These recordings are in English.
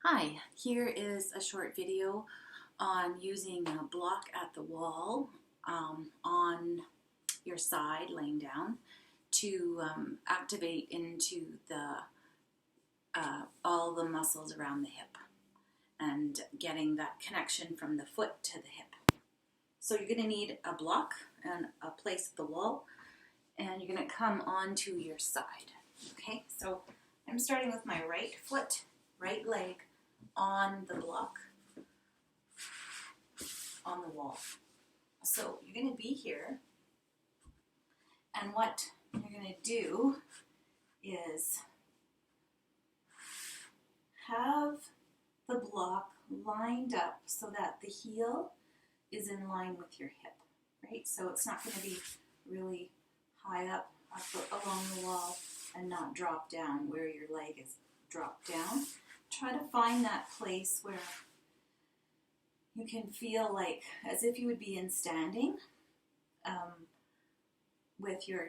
Hi, here is a short video on using a block at the wall on your side, laying down, to activate into all the muscles around the hip and getting that connection from the foot to the hip. So you're going to need a block and a place at the wall, and you're going to come onto your side. Okay, so I'm starting with my right foot, right leg on the block, on the wall. So you're going to be here, and what you're going to do is have the block lined up so that the heel is in line with your hip, right? So it's not going to be really high up along the wall and not drop down where your leg is dropped down. Try to find that place where you can feel like as if you would be in standing, with your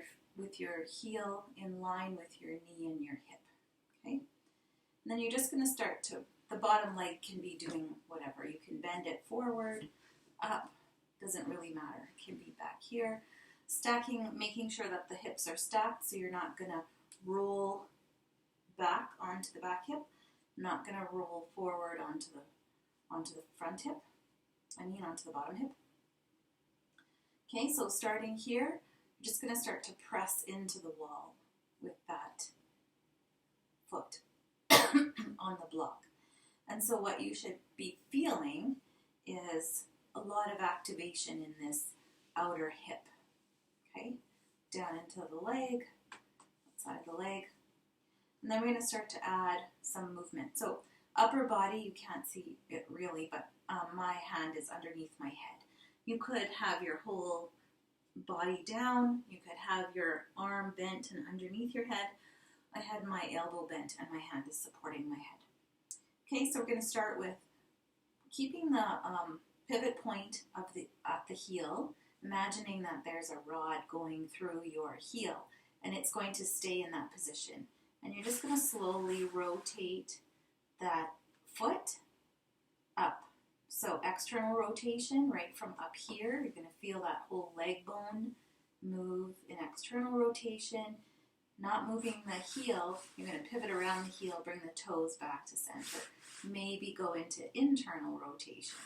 heel in line with your knee and your hip. Okay, and then you're just going to start to, the bottom leg can be doing whatever. You can bend it forward, up, doesn't really matter. It can be back here. Stacking, making sure that the hips are stacked so you're not going to roll back onto the back hip, not going to roll forward onto the front hip, onto the bottom hip. Okay, so starting here, you're just going to start to press into the wall with that foot on the block. And so what you should be feeling is a lot of activation in this outer hip. Okay, down into the leg, outside of the leg. And then we're going to start to add some movement. So upper body, you can't see it really, but my hand is underneath my head. You could have your whole body down. You could have your arm bent and underneath your head. I had my elbow bent and my hand is supporting my head. Okay, so we're going to start with keeping the pivot point of at the heel, imagining that there's a rod going through your heel and it's going to stay in that position. And you're just going to slowly rotate that foot up. So external rotation right from up here. You're going to feel that whole leg bone move in external rotation. Not moving the heel. You're going to pivot around the heel, bring the toes back to center. Maybe go into internal rotation.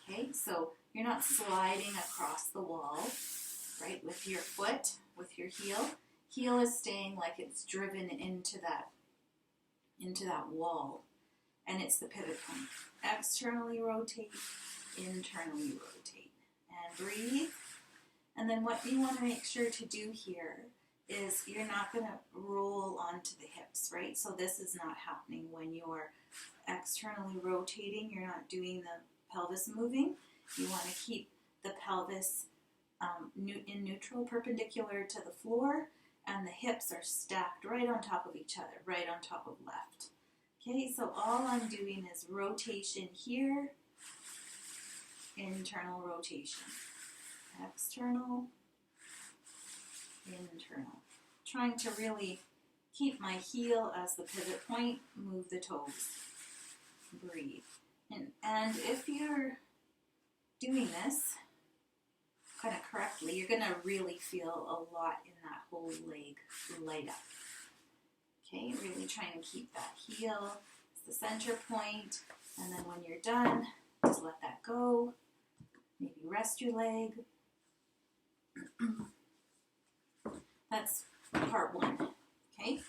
Okay, so you're not sliding across the wall, right, with your foot, with your heel. Heel is staying like it's driven into that wall, and it's the pivot point. Externally rotate, internally rotate, and breathe. And then what you want to make sure to do here is you're not going to roll onto the hips, right? So this is not happening when you're externally rotating. You're not doing the pelvis moving. You want to keep the pelvis in neutral, perpendicular to the floor, and the hips are stacked right on top of each other, right on top of left. Okay, so all I'm doing is rotation here, internal rotation, external, internal. Trying to really keep my heel as the pivot point, move the toes, breathe. And if you're doing this kind of correctly, you're going to really feel a lot in that whole leg light up. Okay, really trying to keep that heel as the center point, and then when you're done, just let that go. Maybe rest your leg. That's part one. Okay,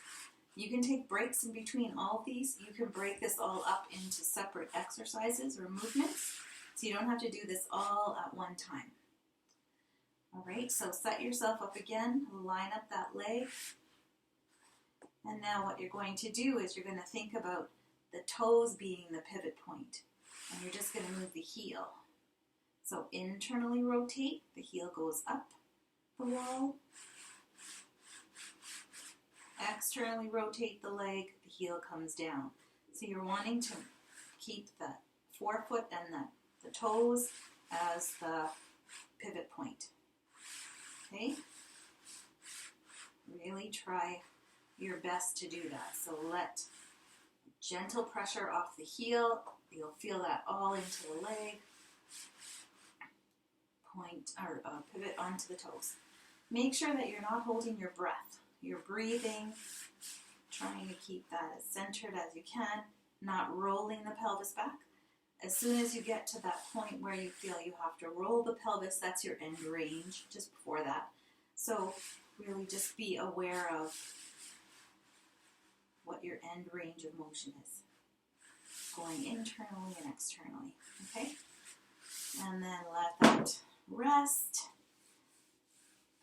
you can take breaks in between all of these. You can break this all up into separate exercises or movements, so you don't have to do this all at one time. All right, so set yourself up again, line up that leg. And now what you're going to do is you're going to think about the toes being the pivot point, and you're just going to move the heel. So internally rotate, the heel goes up the wall. Externally rotate the leg, the heel comes down. So you're wanting to keep the forefoot and the toes as the pivot point. Okay? Really try your best to do that. So let Gentle pressure off the heel. You'll feel that all into the leg. Pivot onto the toes. Make sure that you're not holding your breath. You're breathing, trying to keep that as centered as you can, not rolling the pelvis back. As soon as you get to that point where you feel you have to roll the pelvis, that's your end range, just before that. So really just be aware of what your end range of motion is, going internally and externally, okay? And then let that rest.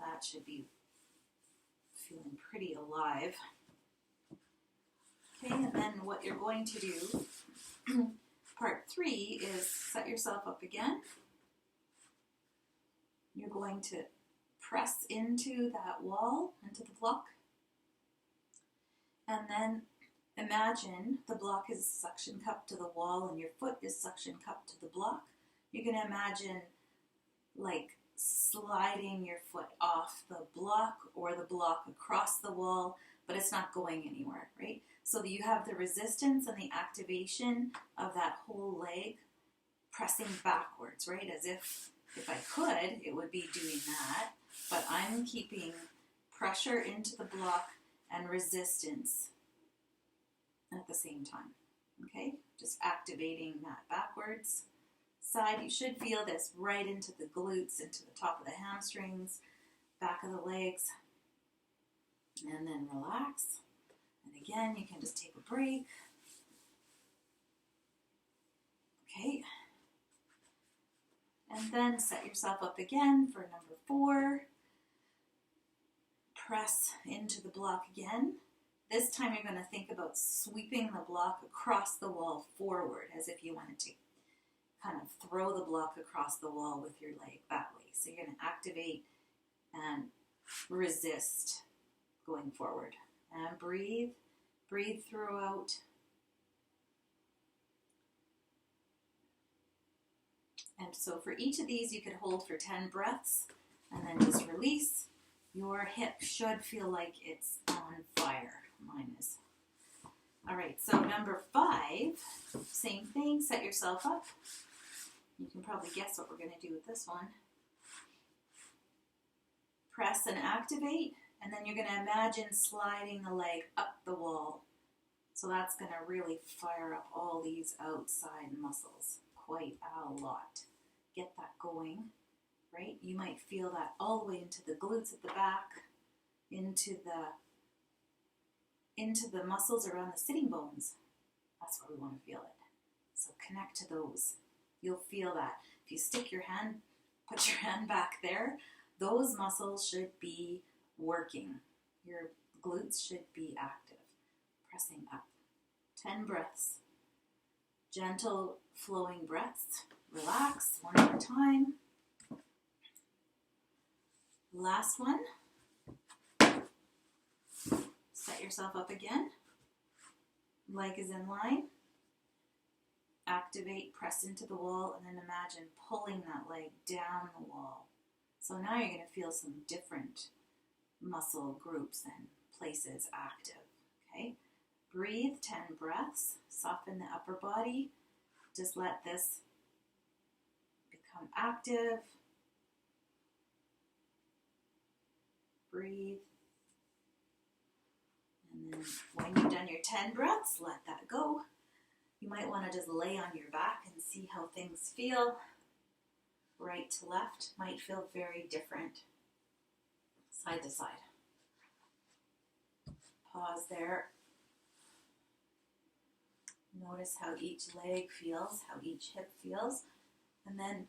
That should be feeling pretty alive. Okay, and then what you're going to do, part 3, is set yourself up again. You're going to press into that wall, into the block. And then imagine the block is a suction cup to the wall and your foot is suction cup to the block. You're going to imagine like sliding your foot off the block or the block across the wall, but it's not going anywhere, right? So that you have the resistance and the activation of that whole leg pressing backwards, right? As if I could, it would be doing that, but I'm keeping pressure into the block and resistance at the same time, okay? Just activating that backwards side. You should feel this right into the glutes, into the top of the hamstrings, back of the legs, and then relax. And again, you can just take a break. Okay. And then set yourself up again for number 4. Press into the block again. This time you're going to think about sweeping the block across the wall forward, as if you wanted to kind of throw the block across the wall with your leg that way. So you're going to activate and resist going forward. And breathe. Breathe throughout. And so for each of these, you could hold for 10 breaths and then just release. Your hip should feel like it's on fire. Mine is. All right, so number 5, same thing, set yourself up. You can probably guess what we're going to do with this one. Press and activate, and then you're going to imagine sliding the leg up the wall. So that's going to really fire up all these outside muscles quite a lot. Get that going, right? You might feel that all the way into the glutes at the back, into the muscles around the sitting bones. That's where we want to feel it. So connect to those. You'll feel that. If you stick your hand, put your hand back there, those muscles should be working. Your glutes should be active. Pressing up. 10 breaths. Gentle flowing breaths. Relax one more time. Last one. Set yourself up again. Leg is in line. Activate, press into the wall, and then imagine pulling that leg down the wall. So now you're going to feel some different muscle groups and places active. Okay? Breathe 10 breaths. Soften the upper body. Just let this become active. Breathe. And then when you've done your 10 breaths, let that go. You might want to just lay on your back and see how things feel. Right to left might feel very different. Side to side. Pause there. Notice how each leg feels, how each hip feels. And then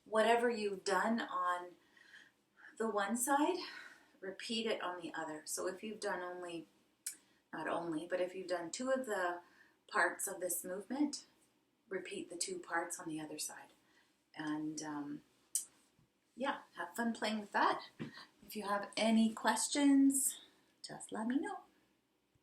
whatever you've done on the one side, repeat it on the other. So if you've done but if you've done 2 of the parts of this movement, repeat the 2 parts on the other side. And yeah, have fun playing with that. If you have any questions, just let me know.